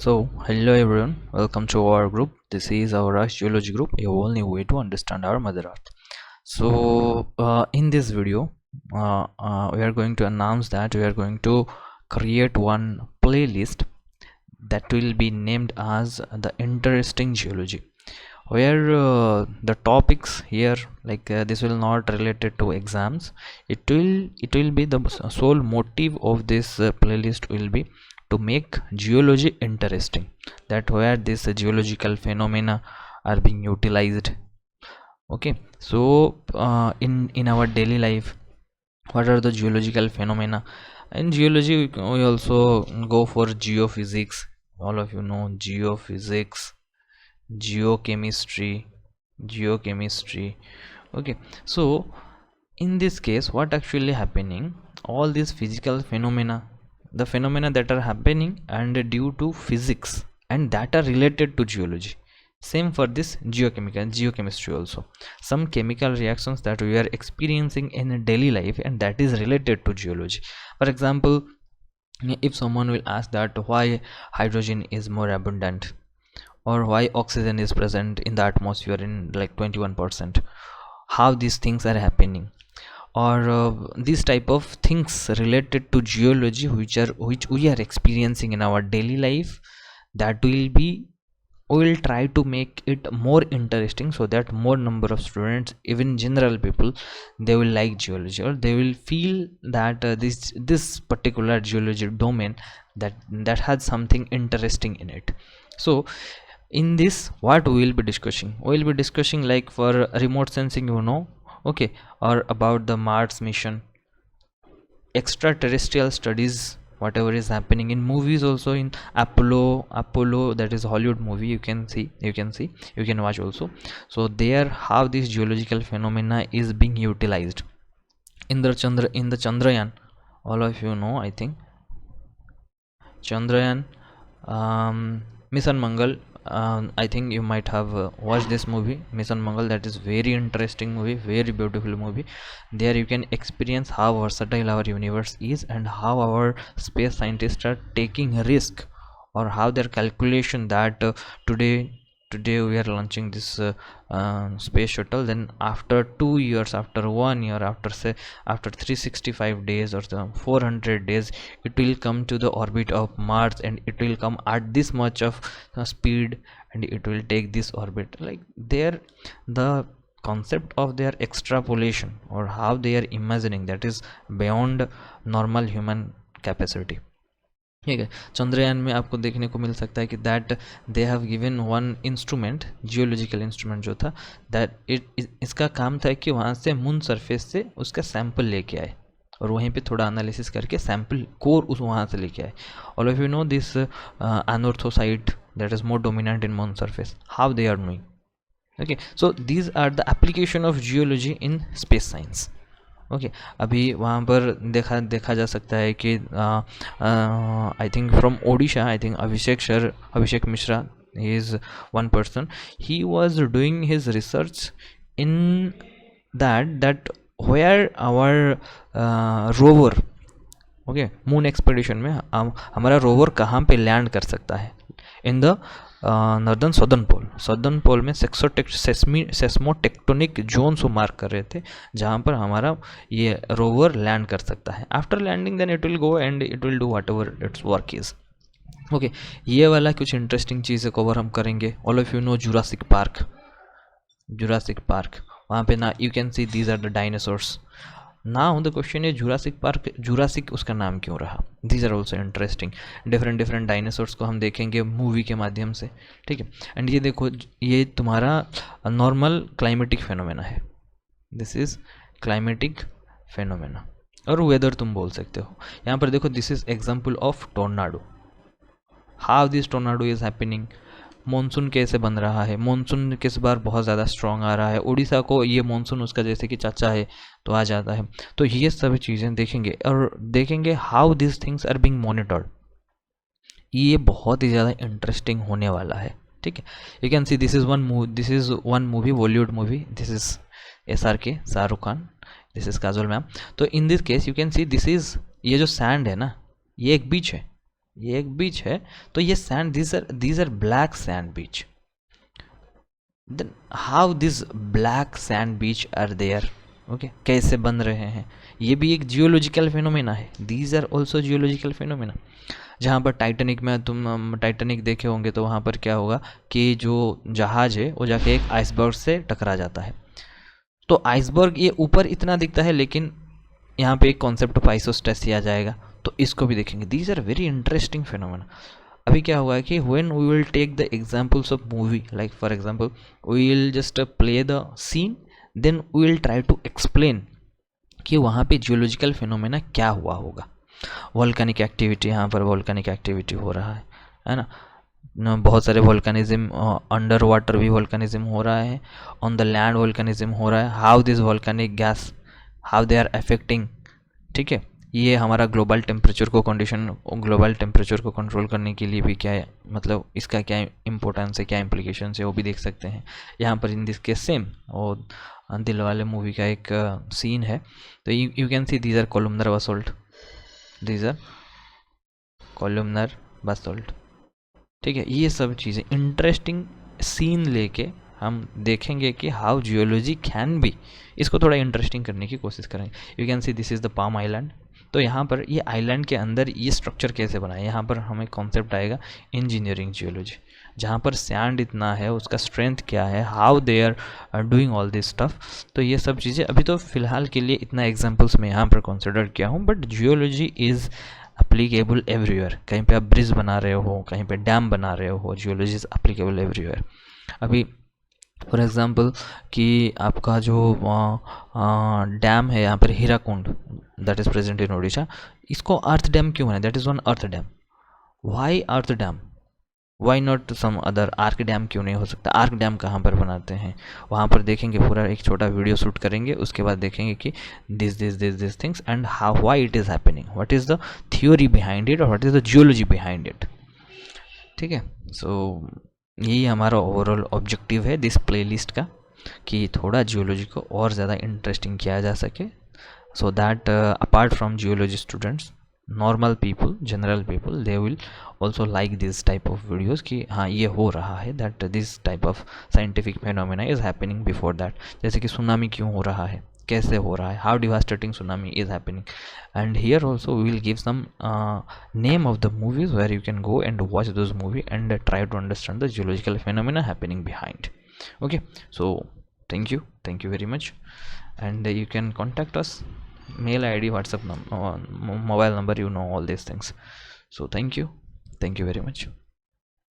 So, hello everyone, welcome to our group. This is our Rush Geology group, a whole new way to understand our Mother Earth. So, in this video, we are going to announce that we are going to create one playlist that will be named as the Interesting Geology, where the topics here, this will not related to exams. It will be the sole motive of this playlist will be to make geology interesting, that where this geological phenomena are being utilized. Okay, so in our daily life, what are the geological phenomena? In geology we also go for geophysics. All of you know geophysics, geochemistry. Okay, so in this case, what actually happening, all these physical phenomena, the phenomena that are happening and due to physics and that are related to geology. Same for this geochemistry also, some chemical reactions that we are experiencing in daily life and that is related to geology. For example, if someone will ask that why hydrogen is more abundant, or why oxygen is present in the atmosphere in like 21%, how these things are happening, or these type of things related to geology which we are experiencing in our daily life, that we will try to make it more interesting so that more number of students, even general people, they will like geology, or they will feel that this particular geology domain, that has something interesting in it. So in this, what we will be discussing, like for remote sensing, okay, or about the Mars mission, extraterrestrial studies, whatever is happening in movies also, in Apollo, that is Hollywood movie, you can watch also. So there, how this geological phenomena is being utilized in the Chandrayaan. All of you know, I think, Chandrayaan, Mission Mangal. I think you might have watched this movie, Mission Mangal. That is very interesting movie, very beautiful movie. There you can experience how versatile our universe is and how our space scientists are taking risk, or how their calculation that today we are launching this space shuttle, then after 2 years, after 1 year, after say after 365 days or 400 days, it will come to the orbit of Mars, and it will come at this much of speed, and it will take this orbit. Like there, the concept of their extrapolation, or how they are imagining, that is beyond normal human capacity. ठीक है, चंद्रयान में आपको देखने को मिल सकता है कि that they have given one instrument, geological instrument जो था, दैट इसका काम था कि वहाँ से मून सरफेस से उसका सैंपल लेके आए और वहीं पे थोड़ा एनालिसिस करके सैंपल कोर उस वहाँ से लेके आए. All of you know this anorthosite that is more dominant in moon surface, how they are doing. Okay, so these are the application of geology in space science. Okay, अभी वहाँ पर देखा जा सकता है कि I think from Odisha, I think Abhishek Mishra, he is one person. He was doing his research in that where our rover, okay, moon expedition में हमारा रोवर कहाँ पे लैंड कर सकता है, इन द नॉर्दर्न सदर्न पोल में सेस्मोटेक्टोनिक जोन्स को मार्क कर रहे थे, जहाँ पर हमारा ये रोवर लैंड कर सकता है. After landing then it will go and it will do whatever its work is. Okay, ये वाला कुछ इंटरेस्टिंग चीज़ें कवर हम करेंगे. All of you know Jurassic Park, वहाँ पे ना you can see these are the dinosaurs. Now the question है, जुरासिक उसका नाम क्यों रहा? These are also interesting. Different dinosaurs को हम देखेंगे मूवी के माध्यम से, ठीक है. एंड ये देखो, ये तुम्हारा नॉर्मल क्लाइमेटिक फेनोमेना है. दिस इज क्लाइमेटिक फेनोमेना, और वेदर तुम बोल सकते हो. यहाँ पर देखो, this is example of tornado. How this tornado is happening. Monsoon कैसे बन रहा है, मॉनसून किस बार बहुत ज़्यादा स्ट्रॉन्ग आ रहा है. उड़ीसा को ये मॉनसून उसका जैसे कि चाचा है तो आ जाता है. तो ये सभी चीज़ें देखेंगे, और देखेंगे how this things are being monitored. ये बहुत ही ज़्यादा इंटरेस्टिंग होने वाला है, ठीक है. You can see this is one movie, Bollywood movie. This is SRK, Shahrukh Khan. This is Kajol ma'am. तो in this case you can see this is, ये जो सैंड है ना, ये एक बीच है. ये एक बीच है, तो ये sand, these are black sand beach. Then how this black sand beach are there? Okay, कैसे बन रहे हैं? ये भी एक जियोलॉजिकल फिनोमेना है. These are also geological phenomena. जहाँ पर टाइटैनिक में तुम टाइटैनिक देखे होंगे तो वहाँ पर क्या होगा कि जो जहाज़ है वो जाके एक आइसबर्ग से टकरा जाता है. तो आइसबर्ग ये ऊपर इतना दिखता है, लेकिन यहाँ पे एक कॉन्सेप्ट ऑफ आइसोस्टेसी आ जाएगा, तो इसको भी देखेंगे. दीज आर वेरी इंटरेस्टिंग फिनोमेना. अभी क्या हुआ है कि when we will take the examples of movie, like for example we will just play the scene, then we will try to explain कि वहाँ पे जियोलॉजिकल फिनोमेना क्या हुआ होगा. वोल्केनिक एक्टिविटी, यहाँ पर वोल्केनिक एक्टिविटी हो रहा है ना. बहुत सारे वोल्केनिज्म, अंडर वाटर भी वोल्केनिज्म हो रहा है, ऑन द लैंड वोल्केनिज्म हो रहा है. How this volcanic gas, how they are affecting. ठीक है, ये हमारा ग्लोबल टेम्परेचर को कंट्रोल करने के लिए भी क्या है, मतलब इसका क्या इंपॉर्टेंस है, क्या इम्प्लीकेशन है, वो भी देख सकते हैं. यहाँ पर इन दिस केस सेम, और दिल वाले मूवी का एक सीन है. तो you can see these are columnar basalt, these are columnar basalt. ठीक है, ये सब चीज़ें इंटरेस्टिंग सीन लेके हम देखेंगे कि हाउ जियोलॉजी कैन बी. इसको थोड़ा इंटरेस्टिंग करने की कोशिश करेंगे. You can see this is the palm island. तो यहाँ पर ये आइलैंड के अंदर ये स्ट्रक्चर कैसे बना है, यहाँ पर हमें कॉन्सेप्ट आएगा इंजीनियरिंग जियोलॉजी. जहाँ पर सैंड इतना है, उसका स्ट्रेंथ क्या है, how they are doing all this stuff. तो ये सब चीज़ें अभी तो फ़िलहाल के लिए इतना एग्जाम्पल्स मैं यहाँ पर कंसिडर किया हूँ, but geology is applicable everywhere. कहीं पे आप ब्रिज बना रहे हो, कहीं पे डैम बना रहे हो, जियोलॉजी इज़ अप्लीकेबल एवरीवेयर. अभी फॉर एग्जांपल कि आपका जो डैम है यहाँ पर Hirakud, that is present in Odisha, इसको अर्थ डैम क्यों है? That is one earth dam. Why earth dam, why not some other? Arch dam क्यों नहीं हो सकता? आर्क डैम कहाँ पर बनाते हैं, वहाँ पर देखेंगे. पूरा एक छोटा वीडियो शूट करेंगे, उसके बाद देखेंगे कि this things and how, why it is happening, what is the theory behind it और what is the geology behind it. ठीक है, सो यही हमारा ओवरऑल ऑब्जेक्टिव है दिस प्लेलिस्ट का, कि थोड़ा जियोलॉजी को और ज़्यादा इंटरेस्टिंग किया जा सके, so that apart from geology students, normal people, general people, they will also like this type of videos कि हाँ ये हो रहा है, that this type of scientific phenomena is happening before that. जैसे कि सुनामी क्यों हो रहा है, कैसे हो रहा है, how devastating tsunami is happening. And here also we will give some name of the movies where you can go and watch those movie and try to understand the geological phenomena happening behind. Okay, so thank you very much, and you can contact us, mail ID, WhatsApp number, mobile number, you know all these things. So thank you very much.